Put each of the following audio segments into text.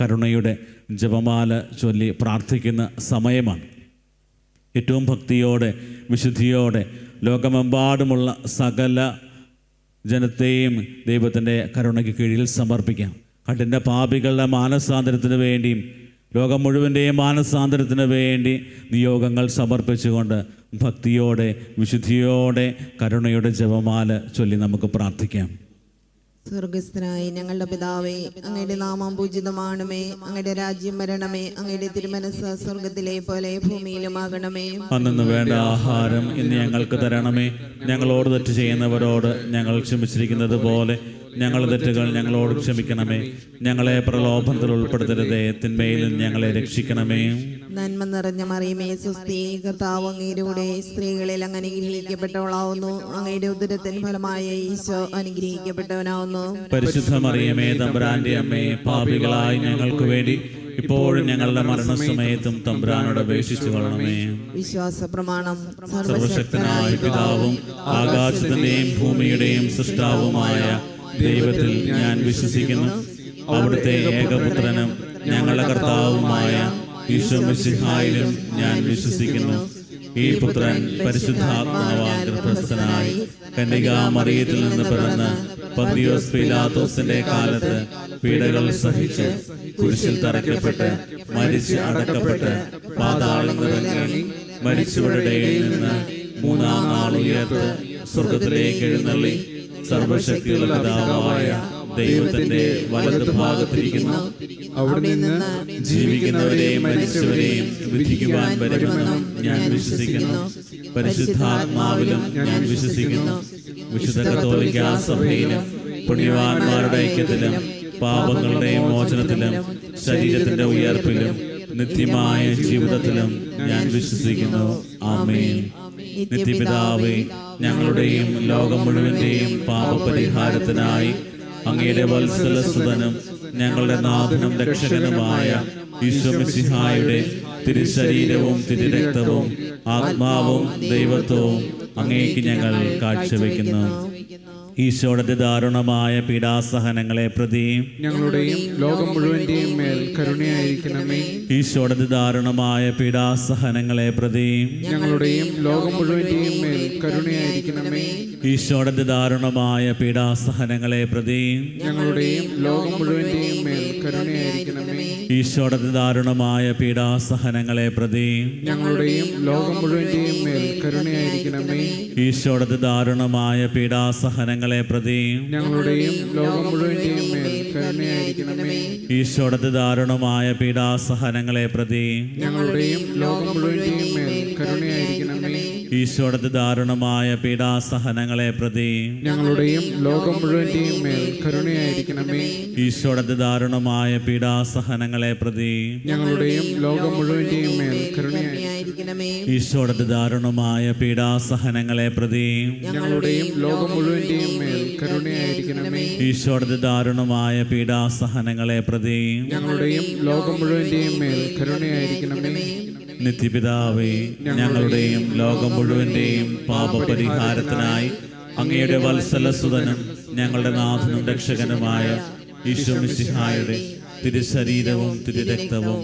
കരുണയുടെ ജപമാല ചൊല്ലി പ്രാർത്ഥിക്കുന്ന സമയമാണ്. ഏറ്റവും ഭക്തിയോടെ വിശുദ്ധിയോടെ ലോകമെമ്പാടുമുള്ള സകല ജനത്തെയും ദൈവത്തിൻ്റെ കരുണയ്ക്ക് കീഴിൽ സമർപ്പിക്കാം. കഠിന പാപികളുടെ മാനസാന്തരത്തിന് വേണ്ടിയും ലോകം മുഴുവൻ്റെയും മാനസാന്തരത്തിന് വേണ്ടി നിയോഗങ്ങൾ സമർപ്പിച്ചുകൊണ്ട് ഭക്തിയോടെ വിശുദ്ധിയോടെ കരുണയുടെ ജപമാല ചൊല്ലി നമുക്ക് പ്രാർത്ഥിക്കാം. സ്വർഗസ്ഥനായ ഞങ്ങളുടെ പിതാവേ, അങ്ങയുടെ നാമം പൂജിതമാണമേ. അങ്ങയുടെ രാജ്യം വരണമേ. അങ്ങയുടെ തിരുമനസ്സ് സ്വർഗത്തിലെ പോലെ ഭൂമിയിലുമാകണമേ. അന്നു വേണ്ട ആഹാരം ഇന്ന് ഞങ്ങൾക്ക് തരണമേ. ഞങ്ങളോട് തെറ്റ് ചെയ്യുന്നവരോട് ഞങ്ങൾ ക്ഷമിച്ചിരിക്കുന്നത് പോലെ ഞങ്ങളുടെ തെറ്റുകൾ ഞങ്ങളോട് ക്ഷമിക്കണമേ. ഞങ്ങളെ പ്രലോഭനത്തിൽ ഉൾപ്പെടുത്തരുതേ, തിന്മയിലും ഞങ്ങളെ രക്ഷിക്കണമേ. നന്മ നിറഞ്ഞ മറിയമേ, സ്വസ്തി, കർത്താവ് അങ്ങയുടെ സ്ത്രീകളിൽ അങ്ങ് അനുഗ്രഹിക്കപ്പെട്ടവളാവുന്നു. അങ്ങയുടെ ഉദരത്തിൻ ഫലമായ ഈശോ അനുഗ്രഹിക്കപ്പെട്ടവനാവുന്നു. പരിശുദ്ധ മറിയമേ, തമ്പുരാന്റെ അമ്മേ, പാപികളായി ഞങ്ങൾക്ക് വേണ്ടി ഇപ്പോഴും ഞങ്ങളുടെ മരണസമയത്തും തമ്പുരാനോട് അപേക്ഷിച്ചു കൊള്ളണമേ. വിശ്വാസ പ്രമാണം. സർവശക്തനായ പിതാവും ആകാശത്തിന്റെയും ഭൂമിയുടെയും സൃഷ്ടാവുമായ ദൈവത്തിൽ ഞാൻ വിശ്വസിക്കുന്നു. അവിടുത്തെ ഏകപുത്രനും ഞങ്ങളുടെ കർത്താവുമായ ഈശോ മിശിഹായിലും ഞാൻ വിശ്വസിക്കുന്നു. ഈ പുത്രൻ പരിശുദ്ധാത്മാവാൽ ഗർഭസ്ഥനായി കന്യകാമറിയത്തിൽ നിന്ന് പിറന്ന് പന്തിയോസ് പീലാത്തോസിന്റെ കാലത്ത് പീഡകൾ സഹിച്ച് കുരിശിൽ തറയ്ക്കപ്പെട്ട് മരിച്ച് അടക്കപ്പെട്ട് പാതാളത്തിൽ ഇറങ്ങി മരിച്ചവരുടെ ഇടയിൽ നിന്ന് മൂന്നാം നാൾ ഉയർത്ത് സ്വർഗത്തിലേക്ക് എഴുന്നള്ളി സർവശക്തിയുള്ള പിതാവായ ദൈവത്തിന്റെ വലത് ഭാഗത്തിരിക്കുന്നു. അവിടെ നിന്ന് ജീവിക്കുന്നവരെയും മരിച്ചവരെയും വിധിക്കുവാൻ വരുമെന്നും ഞാൻ വിശ്വസിക്കുന്നു. പരിശുദ്ധാത്മാവിലും ഞാൻ വിശ്വസിക്കുന്നു. വിശുദ്ധ കത്തോലിക്കാ സഭയിലും പുണ്യവാന്മാരുടെ ഐക്യത്തിലും പാപങ്ങളുടെ മോചനത്തിലും ശരീരത്തിന്റെ ഉയർപ്പിലും നിത്യമായ ജീവിതത്തിലും ഞാൻ വിശ്വസിക്കുന്നു. ആമേൻ. നിത്യപിതാവേ, ഞങ്ങളുടെയും ലോകം മുഴുവന്റെയും പാപപരിഹാരത്തിനായി അങ്ങയുടെ വത്സലസുതനും ഞങ്ങളുടെ നാഥനും രക്ഷകനുമായ ഈശോ മിശിഹായുടെ തിരുശരീരവും തിരുരക്തവും ആത്മാവും ദൈവത്വവും അങ്ങേക്ക് ഞങ്ങൾ കാഴ്ചവെക്കുന്നു. ഈശോയുടെ ദാരുണമായ പീഡാസഹനങ്ങളെ പ്രതി ഞങ്ങളുടെയും ലോകം മുഴുവന്റെയും മേൽ കരുണയായിരിക്കണമേ. ഈശോയുടെ ദാരുണമായ പീഡാസഹനങ്ങളെ പ്രതി ഞങ്ങളുടെയും ലോകം മുഴുവന്റെയും മേൽ കരുണയായിരിക്കണമേ. ഈശോയുടെ ദാരുണമായ പീഡാസഹനങ്ങളെ പ്രതി ഞങ്ങളുടെയും ലോകം മുഴുവന്റെയും മേൽ കരുണയായിരിക്കണമേ. ഈശോയുടെ ദാരുണമായ പീഡാസഹനങ്ങളെ പ്രതി ഞങ്ങളുടെയും ലോകം മുഴുവന്റെയും മേൽ കരുണയായിരിക്കണമേ. ഈശോയുടെ ദാരുണമായ പീഡാസഹനങ്ങളെ പ്രതി ഞങ്ങളുടെയും ലോകം മുഴുവന്റെയും മേൽ കരുണയായിരിക്കണമേ. ഈശോയുടെ ദാരുണമായ പീഡാസഹനങ്ങളെ പ്രതി ഞങ്ങളുടെയും ലോകം മുഴുവന്റെയും മേൽ കരുണയായിരിക്കണമേ. ഈശോയുടെ ദാരുണമായ പീഡാസഹനങ്ങളെ പ്രതി ഞങ്ങളുടെയും ലോകം മുഴുവന്റെയും മേൽ കരുണയായിരിക്കണമേ. ഈശോയുടെ ദാരുണമായ പീഡാസഹനങ്ങളെ പ്രതി ഞങ്ങളുടെയും ലോകം മുഴുവന്റെയും മേൽ കരുണയായിരിക്കണമേ. ഈശോയുടെ ദാരുണമായ പീഡാസഹനങ്ങളെ പ്രതി ഞങ്ങളുടെയും ലോകം മുഴുവന്റെയും മേൽ കരുണയായിരിക്കണമേ. ഈശോയുടെ ദാരുണമായ പീഡാസഹനങ്ങളെ പ്രതി ഞങ്ങളുടെയും ലോകം മുഴുവന്റെയും മേൽ കരുണയായിരിക്കണമേ. നിത്യപിതാവേ, ഞങ്ങളുടെയും ലോകം മുഴുവന്റെയും പാപപരിഹാരത്തിനായി അങ്ങയുടെ വത്സലസുതനും ഞങ്ങളുടെ നാഥനും രക്ഷകനുമായ ഈശോ മിശിഹായുടെ തിരുശരീരവും തിരുരക്തവും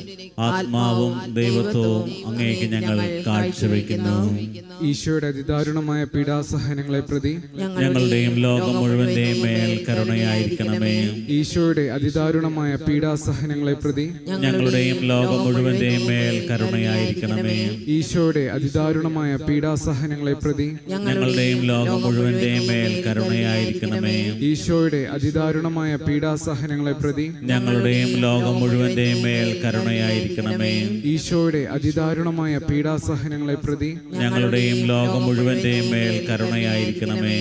ആത്മാവും ദൈവത്വവും അങ്ങേക്ക് ഞങ്ങൾ കാഴ്ചവെക്കുന്നു. ഈശോയുടെ അതിദാരുണമായ പീഡാസഹനങ്ങളെ പ്രതി ഞങ്ങളുടെയും ലോകം മുഴുവന്റെയും മേൽ കരുണയായിരിക്കണമേ. ഈശോയുടെ അതിദാരുണമായ പീഡാസഹനങ്ങളെ പ്രതി ഞങ്ങളുടെയും ലോകം മുഴുവന്റെയും മേൽ കരുണയായിരിക്കണമേ. ഈശോയുടെ അതിദാരുണമായ പീഡാസഹനങ്ങളെ പ്രതി ഞങ്ങളുടെയും ലോകം മുഴുവന്റെയും മേൽ കരുണയായിരിക്കണമേ. ഈശോയുടെ അതിദാരുണമായ പീഡാസഹനങ്ങളെ പ്രതി ഞങ്ങളുടെയും ലോകം മുഴുവന്റെയും മേൽ കരുണയായിരിക്കണമേ. ഈശോയുടെ അതിദാരുണമായ പീഡാസഹനങ്ങളെ പ്രതി ഞങ്ങളുടെയും ലോകം മുഴുവന്റെയും മേൽ കരുണയായിരിക്കണമേ.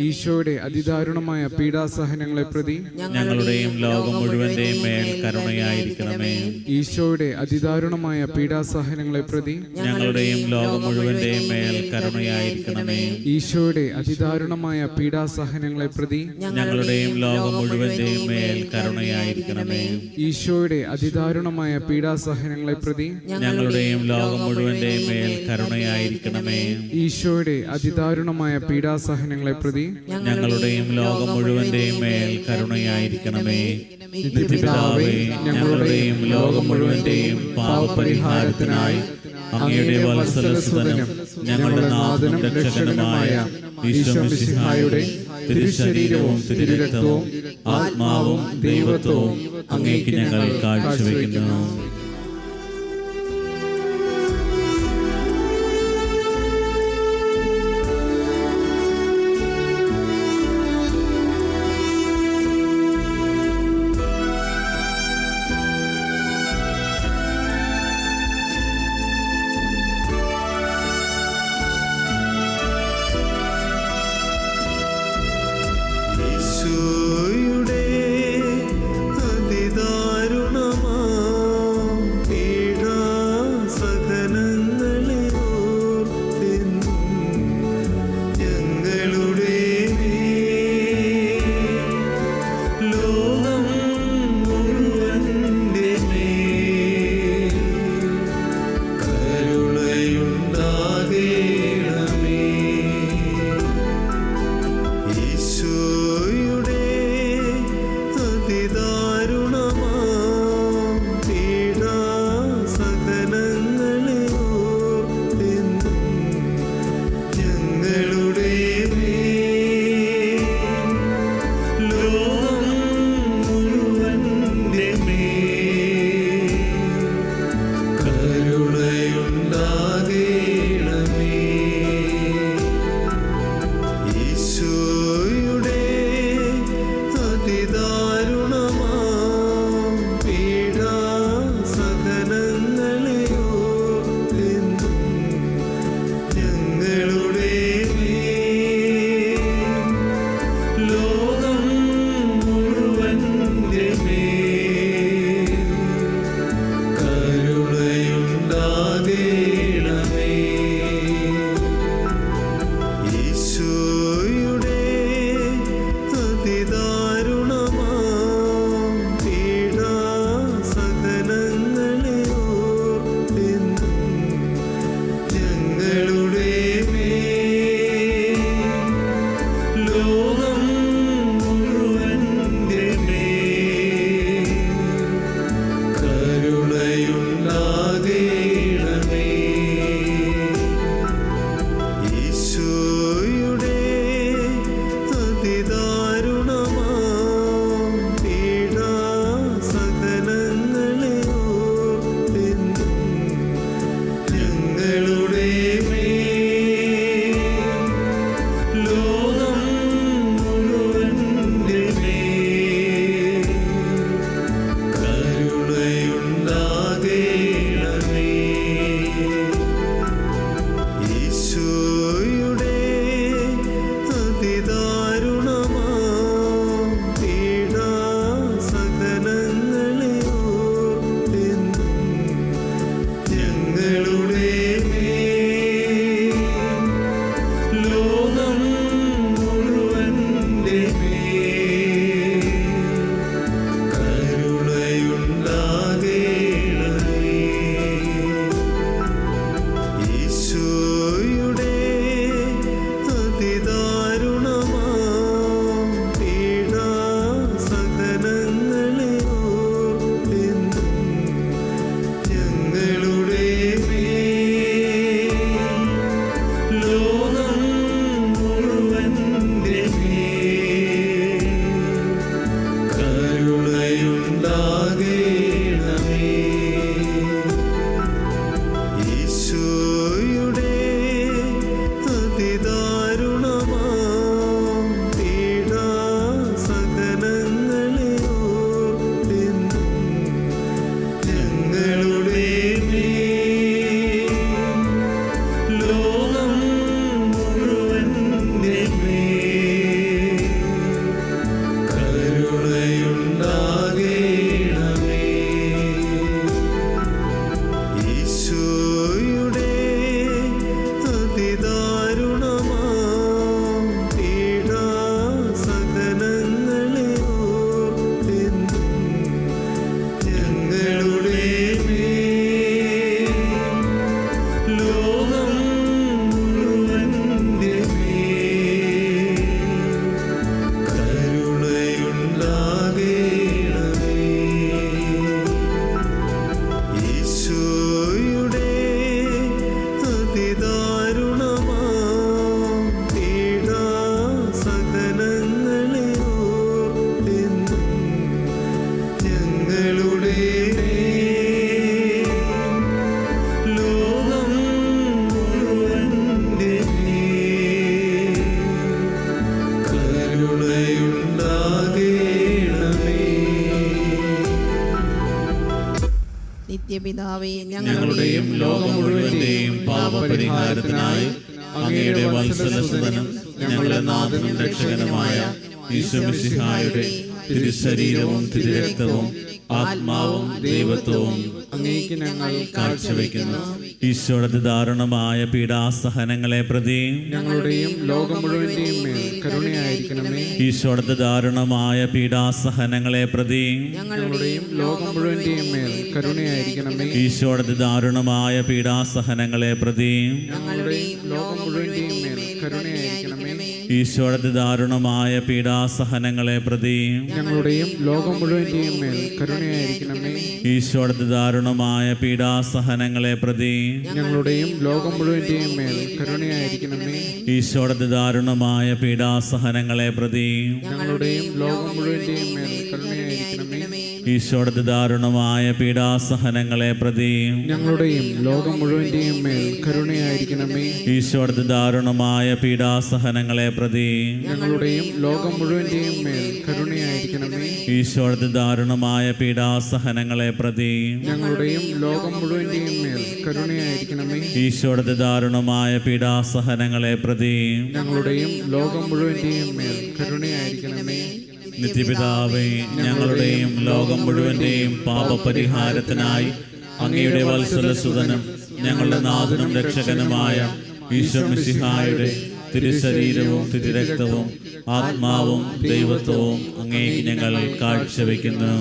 ഈശോയുടെ അതിദാരുണമായ പീഡാസഹനങ്ങളെ പ്രതി ഞങ്ങളുടെയും ലോകം മുഴുവന്റെയും മേൽ കരുണയായിരിക്കണമേ. ഈശോയുടെ അതിദാരുണമായ പീഡാസഹനങ്ങളെ പ്രതി ഞങ്ങളുടെയും ലോകം മുഴുവന്റെയും മേൽ കരുണയായിരിക്കണമേ. ഈശോയുടെ അതിദാരുണമായ പീഡാസഹനങ്ങളെ പ്രതി ഞങ്ങളുടെയും ലോകം മുഴുവന്റെയും മേൽ കരുണയായിരിക്കണമേ. ഈശോയുടെ അതിദാരുണമായ പീഡാസഹനങ്ങളെ പ്രതി ഞങ്ങളുടെയും ലോകം മുഴുവന്റെയും മേൽ കരുണയായിരിക്കണമേ. ഈശോയുടെ അതിദാരുണമായ പീഡാസഹനങ്ങളെ പ്രതി ഞങ്ങളുടെയും ലോകം മുഴുവന്റെയും മേൽ കരുണയായിരിക്കണമേ. നിത്യപിതാവേ, ഞങ്ങളുടെയും ലോകം മുഴുവന്റെയും പാപപരിഹാരത്തിനായി അങ്ങയുടെ വത്സലസുതനും ഞങ്ങളുടെ നാഥനും രക്ഷകനുമായ ഈശോമിശിഹായുടെ തിരുശരീരവും തിരുരക്തവും ആത്മാവും ദൈവത്വവും അങ്ങേക്ക് ഞങ്ങൾ കാഴ്ചവെക്കുന്നു. ഈശോയുടെ അതിദാരുണമാം നിത്യപിതാവേ, ഞങ്ങളുടെയും ലോകം മുഴുവന്റെയും പാപപരിഹാരത്തിനായി അങ്ങയുടെ വത്സലസുതനും ഞങ്ങളുടെ നാഥനും രക്ഷകനുമായ ഈശോമിശിഹായുടെ തിരുശരീരവും തിരുരക്തവും ആത്മാവും ദൈവത്വവും അങ്ങേക്ക് ഞങ്ങൾ കാഴ്ചവെക്കുന്നു. ഈശോയുടെ ദാരുണമായ പീഡാസഹനങ്ങളെ പ്രതി ഞങ്ങളുടെയും ലോകം മുഴുവന്റെയും മേൽ കരുണയായിരിക്കണമേ. ഈശോയുടെ ദാരുണമായ പീഡാസഹനങ്ങളെ പ്രതി ഞങ്ങളുടെയും ലോകം മുഴുവന്റെയും മേൽ കരുണയായിരിക്കണമേ. ഈശോയുടെ ദാരുണമായ പീഡാസഹനങ്ങളെ പ്രതി ഞങ്ങളുടെയും ലോകം മുഴുവന്റെയും മേൽ കരുണയായിരിക്കണമേ. ഈശോയുടെ ദാരുണമായ പീഡാസഹനങ്ങളെ പ്രതി ഞങ്ങളുടെയും ലോകം മുഴുവന്റെയും മേൽ കരുണയായിരിക്കണമേ. ഈശോയുടെ ദാരുണമായ പീഡാസഹനങ്ങളെ പ്രതി ഞങ്ങളുടെയും ലോകം മുഴുവന്റെയും മേൽ കരുണയായിരിക്കണമേ. ഈശോയുടെ ദാരുണമായ പീഡാസഹനങ്ങളെ പ്രതി ഞങ്ങളുടെയും ലോകം മുഴുവന്റെയും മേൽ കരുണയായിരിക്കണമേ. ഈശോയുടെ ദാരുണമായ പീഡാസഹനങ്ങളെ പ്രതി ഞങ്ങളുടെയും ലോകം മുഴുവന്റെയും മേൽ കരുണയായിരിക്കണമേ. ഈശോയുടെ ദാരുണമായ പീഡാസഹനങ്ങളെ പ്രതി ഞങ്ങളുടെയും ലോകം മുഴുവന്റെയും മേൽ കരുണയായിരിക്കണമേ. ഈശോയുടെ ദാരുണമായ പീഡാസഹനങ്ങളെ പ്രതി ഞങ്ങളുടെയും ലോകം മുഴുവന്റെയും മേൽ കരുണയായിരിക്കണമേ. ഈശോയുടെ ദാരുണമായ പീഡാസഹനങ്ങളെ പ്രതി ഞങ്ങളുടെയും ലോകം മുഴുവന്റെയും മേൽ കരുണയായിരിക്കണമേ. നിത്യപിതാവേ, ഞങ്ങളുടെയും ലോകം മുഴുവന്റെയും പാപപരിഹാരത്തിനായി അങ്ങയുടെ വത്സലസുതനും ഞങ്ങളുടെ നാഥനും രക്ഷകനുമായ ഈശോമിശിഹായുടെ തിരുശരീരവും തിരുരക്തവും ആത്മാവും ദൈവത്വവും അങ്ങേക്ക് ഞങ്ങൾ കാഴ്ചവെക്കുന്നു.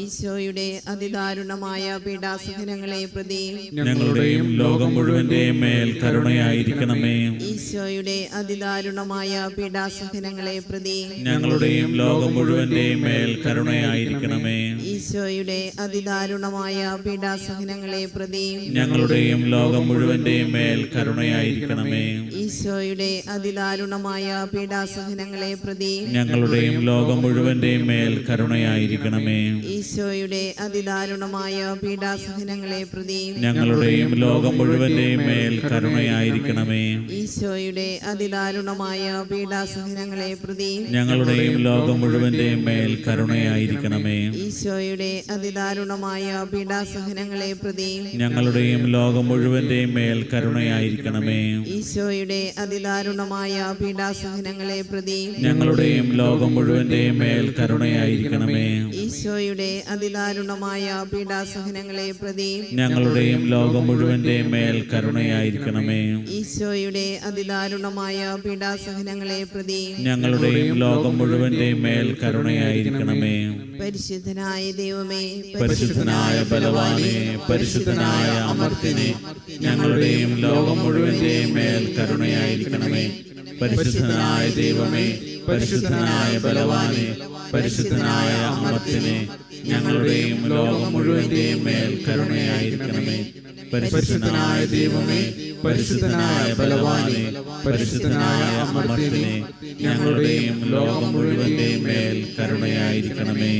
ഈശോയുടെ അതിദാരുണമായ പീഡാസഹനങ്ങളെ പ്രതി ഞങ്ങളുടെയും ലോകം മുഴുവന്റെയും മേൽ കരുണയായിരിക്കണമേ. ഈശോയുടെ അതിദാരുണമായ പീഡാസഹനങ്ങളെ പ്രതി ഞങ്ങളുടെയും ലോകം മുഴുവന്റെയും മേൽ കരുണയായിരിക്കണമേ. ഈശോയുടെ അതിദാരുണമായ പീഡാസഹനങ്ങളെ പ്രതി ഞങ്ങളുടെയും ലോകം മുഴുവന്റെയും മേൽ കരുണയായിരിക്കണമേ. ഈശോയുടെ അതിദാരുണമായ പീഡാസഹനങ്ങളെ പ്രതി ഞങ്ങളുടെയും ലോകം മുഴുവന്റെയും മേൽ കരുണയായിരിക്കണമേ. ഈശോയുടെ അതിദാരുണമായ പീഡാസഹനങ്ങളെ പ്രതി ഞങ്ങളുടെയും ലോകം മുഴുവന്റെയും മേൽ കരുണയായിരിക്കണമേ. ഈശോയുടെ അതിദാരുണമായ പീഡാസഹനങ്ങളെ പ്രതി ഞങ്ങളുടെയും ലോകം മുഴുവന്റെയും മേൽ കരുണയായിരിക്കണമേ. ഈശോയുടെ അതിദാരുണമായ പീഡാസഹനങ്ങളെ പ്രതി ഞങ്ങളുടെയും ലോകം മുഴുവന്റെയും മേൽ കരുണയായിരിക്കണമേ. ഈശോയുടെ അതിദാരുണമായ പീഡാസഹനങ്ങളെ പ്രതി ഞങ്ങളുടെയും ലോകം മുഴുവന്റെയും മേൽ കരുണയായിരിക്കണമേ. ഈശോയുടെ അതിദാരുണമായ പീഡാസഹനങ്ങളെ പ്രതി ഞങ്ങളുടെയും ലോകം മുഴുവന്റെയും മേൽ കരുണയായിരിക്കണമേ. ഈശോയുടെ അതിദാരുണമായ പീഡാസഹനങ്ങളെ പ്രതി ഞങ്ങളുടെയും ലോകം മുഴുവന്റെയും മേൽ കരുണയായിരിക്കണമേ. പരിശുദ്ധനായ ദൈവമേ, പരിശുദ്ധനായ ബലവാനെ, പരിശുദ്ധനായ അമർത്തിനെ, ഞങ്ങളുടെയും ലോകം മുഴുവന്റെയും മേൽ കരുണയായിരിക്കണമേ. പരിശുദ്ധനായ ദൈവമേ, പരിശുദ്ധനായ ബലവാനെ, പരിശുദ്ധനായ അമർത്തിനെ, ഞങ്ങളുടെയും ലോകം മുഴുവന്റെയും മേൽ കരുണയായിരിക്കണമേ. പരിശുദ്ധനായ ദൈവമേ, പരിശുദ്ധനായ ബലവാനെ, പരിശുദ്ധനായ അമർത്തിനെ, ഞങ്ങളുടെയും ലോകം മുഴുവന്റെയും മേൽ കരുണയായിരിക്കണമേ.